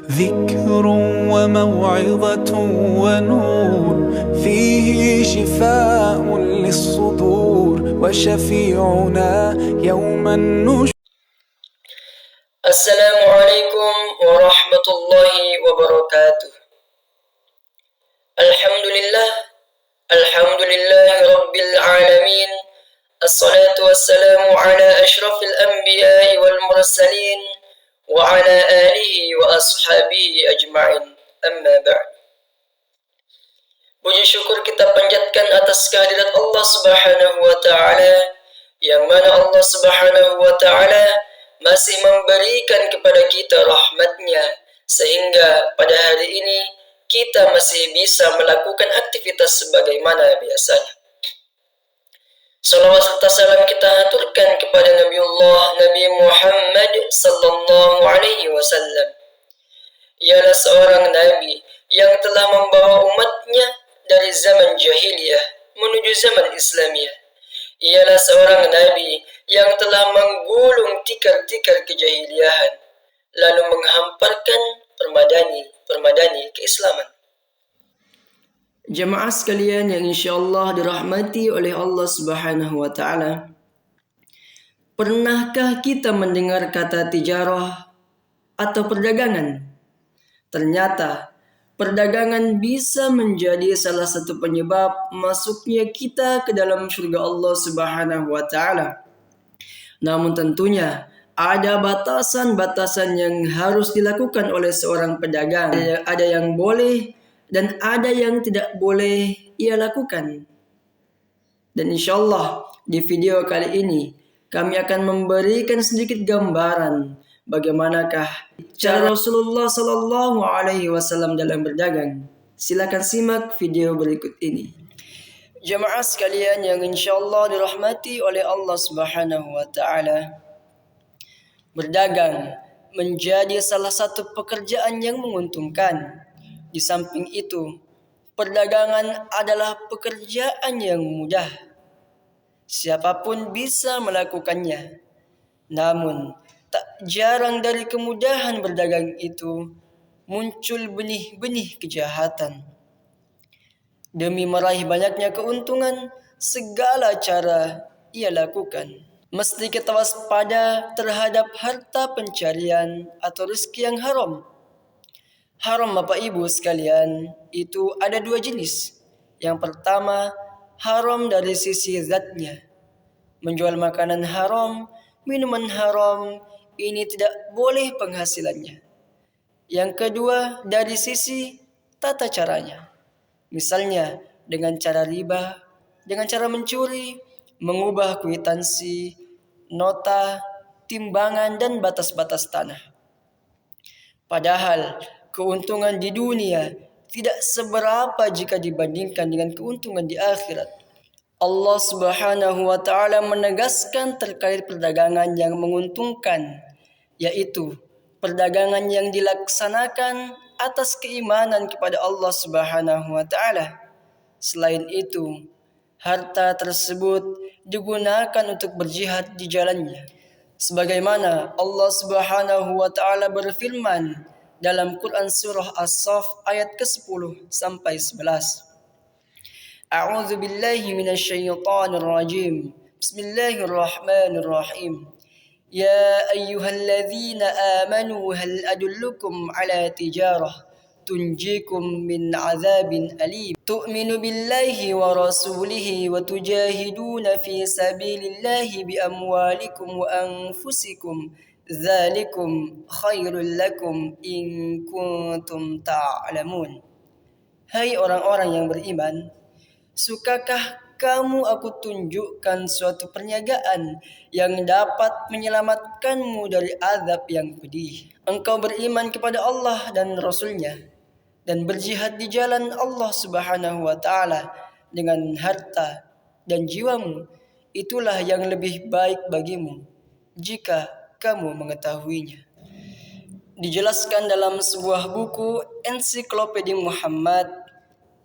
ذكر وموعظة ونور فيه شفاء للصدور وشفيعنا يوم النشور. Assalamualaikum warahmatullahi wabarakatuh. Alhamdulillahi rabbil alamin. Assalatu wassalamu ala ashrafil anbiya'i wal mursalin wa ala alihi wa ashabihi ajma'in. Amma ba'd. Puji syukur kita panjatkan atas kehadirat Allah Subhanahu wa taala, yang mana Allah Subhanahu wa taala masih memberikan kepada kita rahmatnya, sehingga pada hari ini kita masih bisa melakukan aktivitas sebagaimana biasanya. Salawat serta salam kita aturkan kepada Nabi Muhammad sallallahu alaihi wasallam. Ialah seorang nabi yang telah membawa umatnya dari zaman jahiliyah menuju zaman Islamiyah. Ialah seorang nabi yang telah menggulung tikar-tikar kejahiliahan, lalu menghamparkan permadani keislaman. Jemaah sekalian yang insyaallah dirahmati oleh Allah Subhanahu wa taala. Pernahkah kita mendengar kata tijarah atau perdagangan? Ternyata perdagangan bisa menjadi salah satu penyebab masuknya kita ke dalam surga Allah Subhanahu wa taala. Namun tentunya ada batasan-batasan yang harus dilakukan oleh seorang pedagang. Ada yang boleh dan ada yang tidak boleh ia lakukan. Dan insyaallah di video kali ini kami akan memberikan sedikit gambaran bagaimanakah cara Rasulullah sallallahu alaihi wasallam dalam berdagang. Silakan simak video berikut ini. Jemaah sekalian yang insyaallah dirahmati oleh Allah Subhanahu wa taala, berdagang menjadi salah satu pekerjaan yang menguntungkan. Di samping itu, perdagangan adalah pekerjaan yang mudah. Siapapun bisa melakukannya. Namun, tak jarang dari kemudahan berdagang itu muncul benih-benih kejahatan. Demi meraih banyaknya keuntungan, segala cara ia lakukan. Mesti kita waspada terhadap harta pencarian atau rezeki yang haram. Haram Bapak Ibu sekalian itu ada dua jenis. Yang pertama, haram dari sisi zatnya. Menjual makanan haram, minuman haram, ini tidak boleh penghasilannya. Yang kedua, dari sisi tata caranya. Misalnya dengan cara riba, dengan cara mencuri, mengubah kwitansi, nota, timbangan, dan batas-batas tanah. Padahal keuntungan di dunia tidak seberapa jika dibandingkan dengan keuntungan di akhirat. Allah Subhanahu wa taala menegaskan terkait perdagangan yang menguntungkan, yaitu perdagangan yang dilaksanakan atas keimanan kepada Allah Subhanahu wa taala. Selain itu, harta tersebut digunakan untuk berjihad di jalannya. Sebagaimana Allah Subhanahu wa taala berfirman dalam Quran surah As-Saff ayat ke-10 sampai 11. A'udzu billahi minasyaitonir rajim. Bismillahirrahmanirrahim. Ya ayyuhalladzina amanu hal adullukum ala tijarah tunjikum min azabin alim. Tu'minu billahi wa rasulihi wa tujahiduna fi sabilillahi bi amwalikum wa anfusikum. Dzalikum khairul lakum in kuntum ta'lamun. Hai orang-orang yang beriman, sukakah kamu aku tunjukkan suatu perniagaan yang dapat menyelamatkanmu dari azab yang pedih? Engkau beriman kepada Allah dan Rasul-Nya dan berjihad di jalan Allah Subhanahu wa taala dengan harta dan jiwamu. Itulah yang lebih baik bagimu jika kamu mengetahuinya. Dijelaskan dalam sebuah buku Ensiklopedia Muhammad,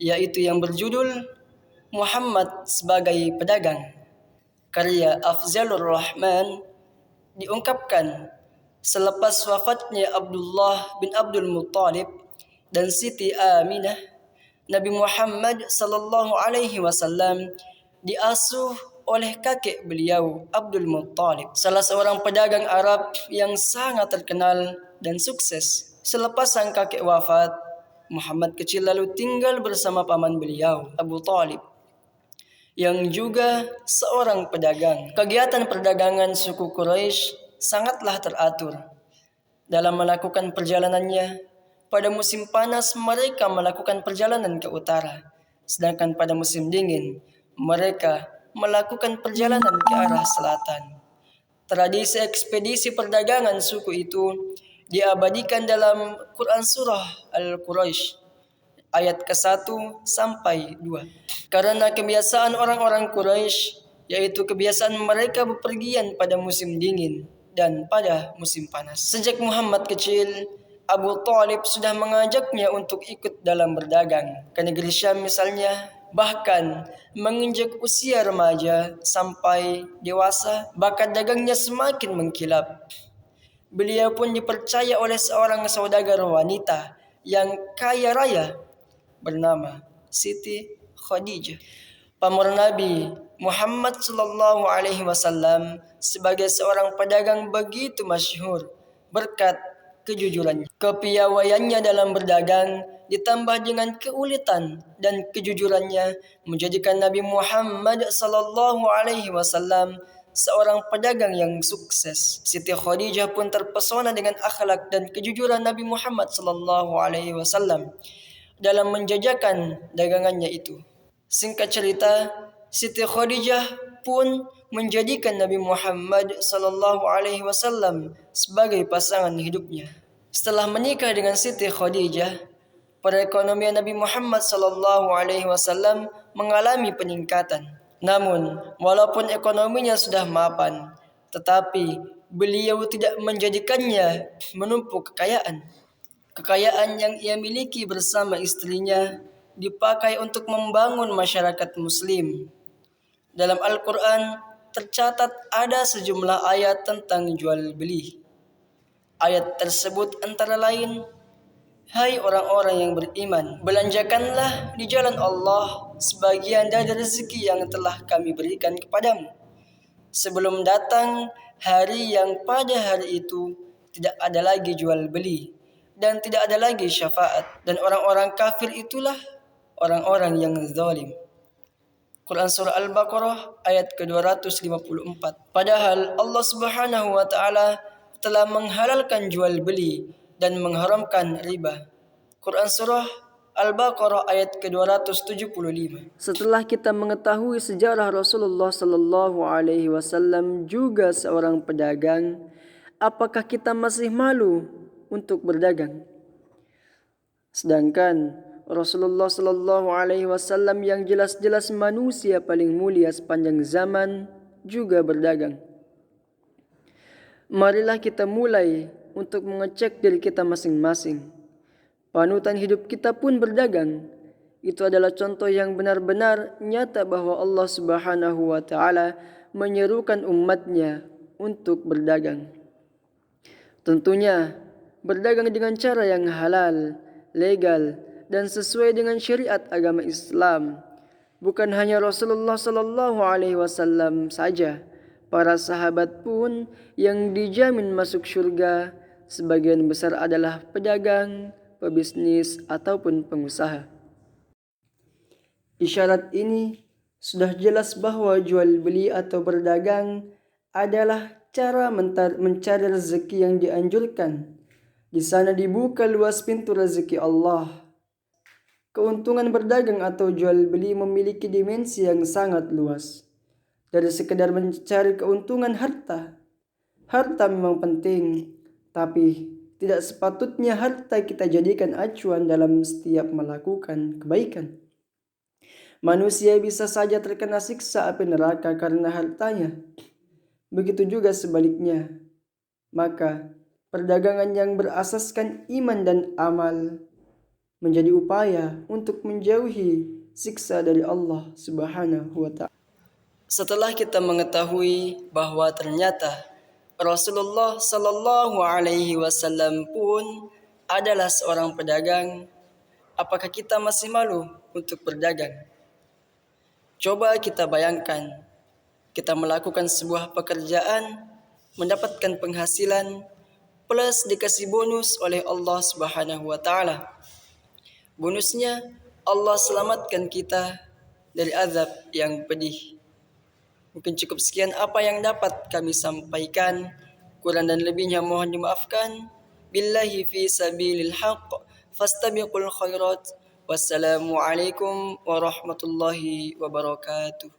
yaitu yang berjudul Muhammad sebagai Pedagang, karya Afzalur Rahman, diungkapkan Selepas wafatnya Abdullah bin Abdul Muttalib dan Siti Aminah, Nabi Muhammad sallallahu alaihi wasallam diasuh oleh kakek beliau Abdul Muttalib, salah seorang pedagang Arab yang sangat terkenal dan sukses. Selepas sang kakek wafat, Muhammad kecil lalu tinggal bersama paman beliau Abu Talib yang juga seorang pedagang. Kegiatan perdagangan suku Quraisy sangatlah teratur. Dalam melakukan perjalanannya, pada musim panas mereka melakukan perjalanan ke utara, sedangkan pada musim dingin mereka melakukan perjalanan ke arah selatan. Tradisi ekspedisi perdagangan suku itu diabadikan dalam Quran Surah Al-Quraisy ayat ke-1 sampai 2. Karena kebiasaan orang-orang Quraisy, yaitu kebiasaan mereka bepergian pada musim dingin dan pada musim panas. Sejak Muhammad kecil, Abu Talib sudah mengajaknya untuk ikut dalam berdagang ke negeri Syam misalnya. Bahkan menginjak usia remaja sampai dewasa, bakat dagangnya semakin mengkilap. Beliau pun dipercaya oleh seorang saudagar wanita yang kaya raya bernama Siti Khadijah. Pamor Nabi Muhammad sallallahu alaihi wasallam sebagai seorang pedagang begitu masyhur berkat kejujurannya. Kepiawaiannya dalam berdagang ditambah dengan keuletan dan kejujurannya menjadikan Nabi Muhammad sallallahu alaihi wasallam seorang pedagang yang sukses. Siti Khadijah pun terpesona dengan akhlak dan kejujuran Nabi Muhammad sallallahu alaihi wasallam dalam menjajakan dagangannya itu. Singkat cerita, Siti Khadijah pun menjadikan Nabi Muhammad sallallahu alaihi wasallam sebagai pasangan hidupnya. Setelah menikah dengan Siti Khadijah, perekonomian Nabi Muhammad sallallahu alaihi wasallam mengalami peningkatan. Namun, walaupun ekonominya sudah mapan, tetapi beliau tidak menjadikannya menumpuk kekayaan. Kekayaan yang ia miliki bersama istrinya dipakai untuk membangun masyarakat muslim. Dalam Al-Quran tercatat ada sejumlah ayat tentang jual beli. Ayat tersebut antara lain, "Hai orang-orang yang beriman, belanjakanlah di jalan Allah sebagian dari rezeki yang telah kami berikan kepadamu, sebelum datang hari yang pada hari itu tidak ada lagi jual beli dan tidak ada lagi syafaat, dan orang-orang kafir itulah orang-orang yang zalim." Quran Surah Al-Baqarah ayat ke-254. Padahal Allah Subhanahu wa Ta'ala telah menghalalkan jual beli dan mengharamkan riba. Quran Surah Al-Baqarah ayat ke-275. Setelah kita mengetahui sejarah Rasulullah sallallahu alaihi wasallam juga seorang pedagang, apakah kita masih malu untuk berdagang? Sedangkan Rasulullah sallallahu alaihi wasallam yang jelas-jelas manusia paling mulia sepanjang zaman juga berdagang. Marilah kita mulai untuk mengecek diri kita masing-masing. Panutan hidup kita pun berdagang. Itu adalah contoh yang benar-benar nyata bahwa Allah Subhanahu wa Ta'ala menyerukan umatnya untuk berdagang. Tentunya berdagang dengan cara yang halal, legal, dan sesuai dengan syariat agama Islam. Bukan hanya Rasulullah sallallahu alaihi wasallam saja, para sahabat pun yang dijamin masuk surga sebagian besar adalah pedagang, pebisnis, ataupun pengusaha. Isyarat ini sudah jelas bahwa jual beli atau berdagang adalah cara mencari rezeki yang dianjurkan. Di sana dibuka luas pintu rezeki Allah. Keuntungan berdagang atau jual beli memiliki dimensi yang sangat luas. Dari sekedar mencari keuntungan harta. Harta memang penting, tapi tidak sepatutnya harta kita jadikan acuan dalam setiap melakukan kebaikan. Manusia bisa saja terkena siksa api neraka karena hartanya. Begitu juga sebaliknya. Maka perdagangan yang berasaskan iman dan amal menjadi upaya untuk menjauhi siksa dari Allah Subhanahu wa Ta'ala. Setelah kita mengetahui bahwa ternyata Rasulullah Sallallahu Alaihi Wasallam pun adalah seorang pedagang. Apakah kita masih malu untuk berdagang? Coba kita bayangkan, kita melakukan sebuah pekerjaan, mendapatkan penghasilan, plus dikasih bonus oleh Allah Subhanahu wa Ta'ala. Bonusnya, Allah selamatkan kita dari azab yang pedih. Mungkin cukup sekian apa yang dapat kami sampaikan. Kurang dan lebihnya mohon dimaafkan. Billahi fi sabilil haqq fastabiqul khairat. Wassalamualaikum warahmatullahi wabarakatuh.